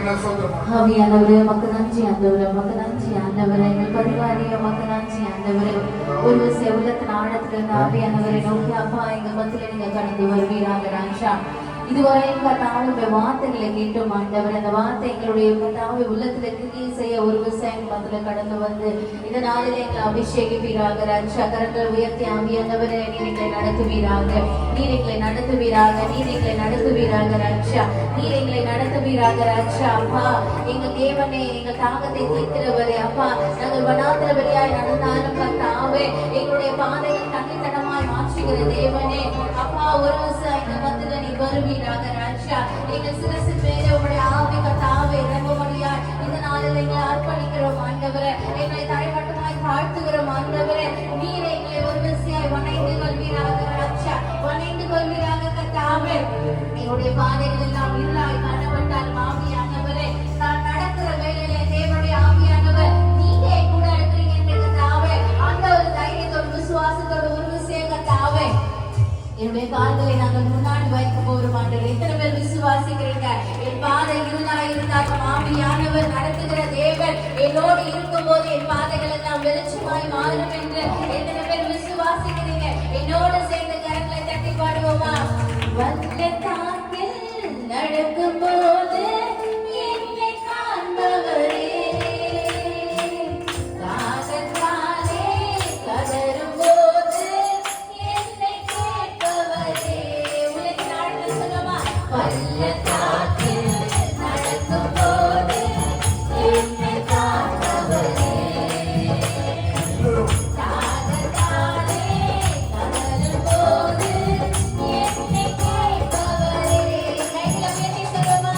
ஆவியானவரே உமக்கு நன்றி ஆண்டவரே, உமக்கு நன்றி ஆண்டவரே. எங்கள் பரிவாரியே உமக்கு நன்றி ஆண்டவரே. ஒரு விஷயம் உள்ளத்தின் ஆழத்துல இருந்து ஆவியானவரை நோக்கி அப்பா எங்க மத்தியில நீங்க கடந்து வருவீராக ராஜா. இதுவரை கர்த்தாவே வார்த்தைகளை கேட்டோம் ஆண்டவர். அந்த வார்த்தை எங்களுடைய கர்த்தாவே உள்ளத்துல கிரியை செய்ய ஒரு விஷயம் மத்தியில கடந்து வந்து இந்த நாளில் எங்களை அபிஷேகிப்பீராக ராஜா. கரங்களை உயர்த்தி ஆவியானவரை நீர் எங்களை நடத்துவீராக, நீர் எங்களை நடத்துவீராக, நீர் எங்களை நடத்துவீராக ராஜா, நீர் எங்களை நடத்துவீராக ராஜா. அப்பா எங்க தேவனே, எங்க தாகத்தை தீர்க்கிறவரே அப்பா, நாங்கள் வனாந்திர வழியாய் நடந்தாலும் கர்த்தாவே எங்களுடைய பாதையை தனித்தனமாய் மாற்றுகிற தேவனே அப்பா, ஒரு விஷயம் எங்க மத்தியில நீ வருவீராக ராஜா. எங்கள் சிரசின் மேலே உங்களுடைய ஆவி கர்த்தாவே இறங்கும்படியாய் இந்த நாளில் எங்களை அர்ப்பணிக்கிறோம் ஆண்டவரே. எங்களை தரைமட்டமாய் தாழ்த்துகிறோம் ஆண்டவரே. நீர் எங்களை ஒரு விஷயம் வணைந்து கொள்வீராக ராஜா, வணைந்து கொள்வீராக கர்த்தாவே. எங்களுடைய பாதைகள் எல்லாம் இருளாய் காணப்பட்டால் ஆவியானவரே, நான் நடக்கிற வேலையிலே தேவனுடைய ஆவியானவர் நீங்க கூட இருக்கிறீங்க என்று கர்த்தாவே, அந்த ஒரு தைரியத்தோடு விசுவாசத்தோடு ஒரு விஷயம் கர்த்தாவே என்னுடைய கால்களை நாங்கள் முன்னாடி வைக்க போறோம் ஆண்டவரே. எத்தனை பேர் விசுவாசிக்கிறீங்க? என் பாதை இருளாய் இருந்தாலும் ஆவியானவர் நடத்துகிற தேவன் என்னோடு இருக்கும் போது என் பாதைகள் எல்லாம் வெளிச்சமாய் மாறும் என்று எத்தனை பேர் விசுவாசிக்கிறீங்க? என்னோடு சேர்ந்து கரங்களை தட்டி பாடுவோமா? வல்லத்தாக்கில் நடக்கும் போது என்னை காண்பவரே, தாகத்தாலே கதரும் போது என்னை கேட்பவரே. உலகின் ஆழத்தில் சொல்லுமா? வல்லத்தாக்கில் நடக்கும் போது என்னை காண்பவரே, தாகத்தாலே கதரும் போது என்னை கேட்பவரே. கைகளை உயர்த்தி சொல்லுமா?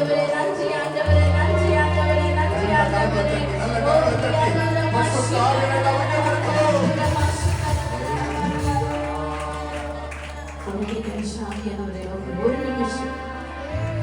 ஆண்டவரே, நன்றி ஆண்டவரே, நன்றி ஆண்டவரே, நன்றி ஆண்டவரே. ஒரு நிமிஷம்,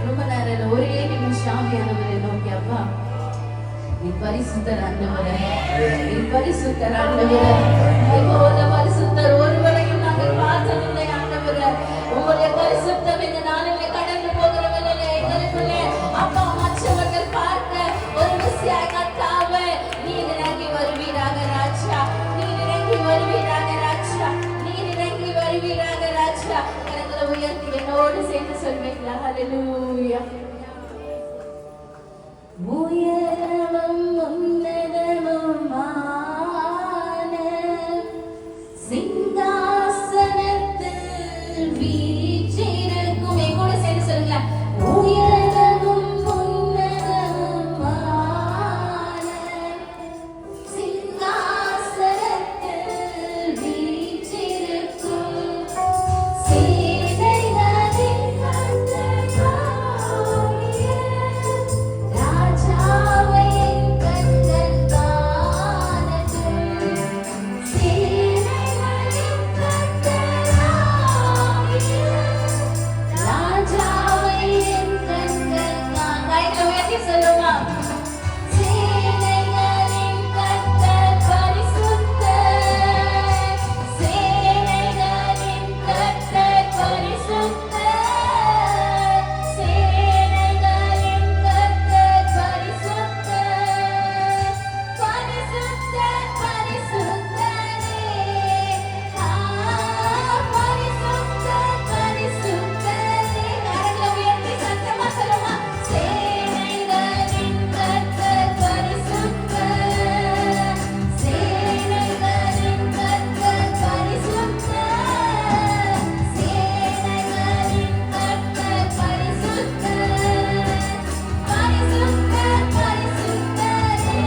ரொம்ப நேரம், ஒரே நிமிஷம் ஆவியானவரை நோக்கி, அப்பா நீ பரிசுத்தர் ஆண்டவரே, நீ பரிசுத்தர் ஆண்டவரே. போல பரிசுத்தர் ஒருவரையும் நாங்கள் பார்த்ததில்லை ஆண்டவரே. உங்களுடைய பரிசுத்தம் இந்த நாளிலே கடந்து போகிறவர்களே எங்களுக்குள்ளே அப்பா மற்றவர்கள் பார்க்க ஒரு விஷயம் கத்தாவே நீர் இறங்கி வருவீராக ராஜா, நீர் இறங்கி வருவீராக ராஜா, நீர் இறங்கி வருவீராக ராஜா. கரங்களை உயர்த்தி என்னோடு சேர்ந்து சொல்வீங்களா? ஹல்லேலூயா. உயரமும் உன்னதமுமான சிங்காசனத்தில் வீற்றிருக்கும். என் கூட சேர்ந்து சொல்லுங்க. உயரமும் உன்னதமுமான சிங்காசனத்தில் வீற்றிருக்கும் சேனைகளின் கர்த்தராகிய ராஜாவை என் கண்கள் காணட்டும். சேனைகளின் கர்த்தராகிய ராஜாவை என் கண்கள் கைகளை உயர்த்தி சொல்லுமா? சேனைகளின் கர்த்தர் பரிசுத்தர், சேனைகளின் கர்த்தர் பரிசுத்தர், சேனைகளின் கர்த்தர் பரிசுத்தர், பரிசுத்தர் பரிசுத்தரே. பரிசுத்தர் பரிசுத்தரே. கரங்களை உயர்த்தி சத்தமா சொல்லுமா? சேனைகளின் கர்த்தர் பரிசுத்தர், சேனைகளின் கர்த்தர் பரிசுத்தர், சேனைகளின் கர்த்தர் பரிசுத்தர், பரிசுத்தர் பரிசுத்தரே.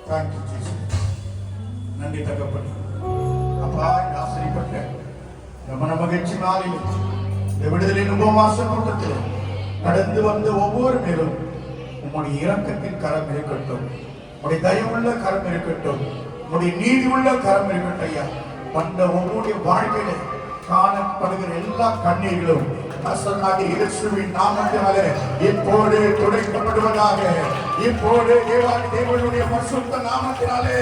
Thank you, Jesus. நன்றி தகப்பனே. அப்பா, இந்த ஆசீர்வதிக்கப்பட்ட இந்த மனமகிழ்ச்சி நாளில் இந்த விடுதலின் உபவாச கூட்டத்தில் கடந்து வந்த ஒவ்வொரு பேரும் உம்முடைய இரக்கத்தின் கரம் இருக்கட்டும், உம்முடைய தயவுள்ள கரம் இருக்கட்டும், உம்முடைய நீதி உள்ள கரம் இருக்கட்டும் ஐயா. வந்த ஒவ்வொரு வாழ்க்கையில காணப்படுகிற எல்லா கண்ணீர்களும் நசரேயனாகிய இயேசுவின் நாமத்தினாலே இப்போது துடைக்கப்படுவதாக. இப்போது தேவனுடைய பரிசுத்த நாமத்தினாலே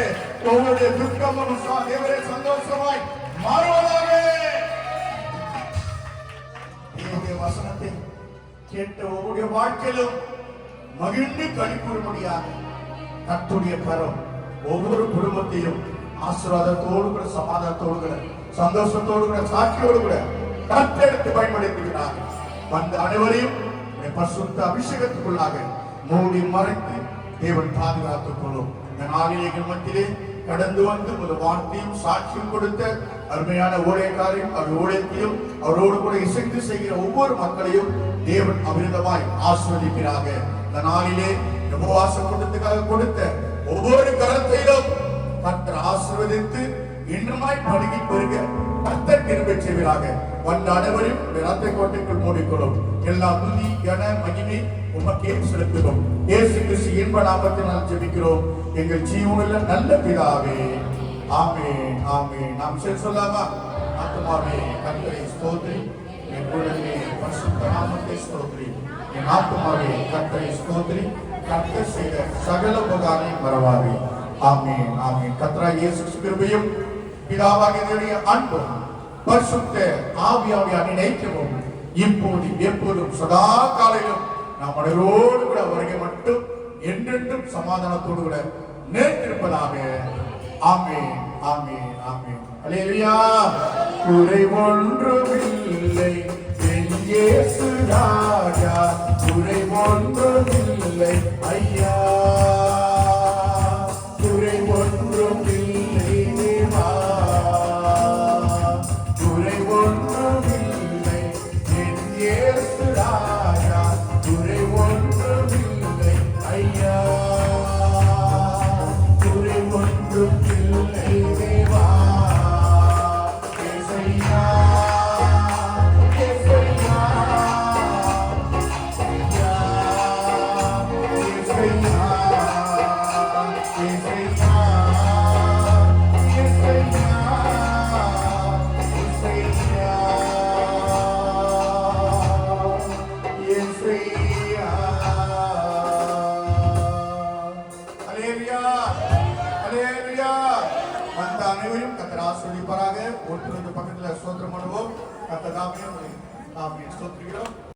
ஒவ்வொரு துக்கமும் தேவரே சந்தோஷமாய் மாறுவதாக. தேவனுடைய வசனத்தை கேட்ட ஒவ்வொரு வாழ்க்கையிலும் மகிழ்ந்து களிக்கூறும்படியாக கர்த்தருடைய கரம் ஒவ்வொரு குடும்பத்தையும் ஆசீர்வாதத்தோடு கூட, சமாதானத்தோடு கூட, சந்தோஷத்தோடு கூட, சாட்சியோடு கூட கர்த்தருக்கு பயன்படுத்துகிறார். வந்த அனைவரையும் பரிசுத்த அபிஷேகத்துக்குள்ளாக மூடி மறைத்து தேவன் பாதுகாத்துக் கொள்ளும். இந்த நாளிலே மத்தியிலே கடந்து வந்து ஒரு வார்த்தையும் சாட்சியும் கொடுத்த அருமையான ஊழியக்காரையும் அவர் ஊழியத்தையும் அவரோடு கூட இசைந்து செய்கிற ஒவ்வொரு மக்களையும் தேவன் அமிர்தமாய் ஆசீர்வதிக்கிறாங்க. இந்த நாளிலே உபவாச கூட்டத்துக்காக கொடுத்த ஒவ்வொரு கரத்தையிலும் கர்த்தர் ஆசீர்வதித்து இன்னுமாய் படுகி பெருக கர்த்தர் கிருபை செய்வீராக. வந்த அனைவரையும் இரத்த கோட்டைக்குள் மூடிக்கொள்ளும். எல்லா துதி கன மகிமை உமக்கே செலுத்துகிறோம். இயேசு கிறிஸ்து இன்ப நாமத்தினால் ஜெபிக்கிறோம் எங்கள் ஜீவனுள்ள நல்ல பிதாவே. ஆமென், ஆமென். நாம் சொல்லலாமா? ஆத்துமாவே கர்த்தரை ஸ்தோத்திரி, என் உள்ளமே பரிசுத்த நாமத்தை ஸ்தோத்திரி. என் ஆத்துமாவே கர்த்தரை ஸ்தோத்திரி, கர்த்தர் செய்த சகல உபகாரங்களை மறவாதே. ஆமென், ஆமென். கர்த்தராகிய இயேசு கிருபையும் பிதாவாகிய தேவனுடைய அன்பும் பரிசுத்த ஆவியானவரை நினைக்கவும் இப்போதும் எப்போதும் சதா காலையிலும் நாம் அனைவரோடு கூட வருகை மட்டும் என்றென்றும் சமாதானத்தோடு கூட நேர்த்திருப்பதாக. ஆமென், ஆமென், ஆமென். அல்லேலூயா. குறை ஒன்றுமில்லை என் இயேசு ராஜா, குறை ஒன்றுமில்லை ஐயா, குறை ஒன்றுமில்லை தேவா, குறை ஒன்றுமில்லை என் இயேசு ராஜா, குறை ஒன்றுமில்லை ஐயா, குறை ஒன்றுமில்லை தேவா. இயேசையா, இயேசையா, இயேசையா, இயேசையா, இயேசையா, இயேசையா. அல்லேலூயா, அல்லேலூயா. வந்த அனைவரும் கர்த்தர் ஆசீர்வதிப்பாராக. ஒருத்தருக்கு பக்கத்துல ஸ்தோத்திரம் பண்ணுவோம். கர்த்தர் நாமமே ஸ்தோத்திரிக்கிறோம்.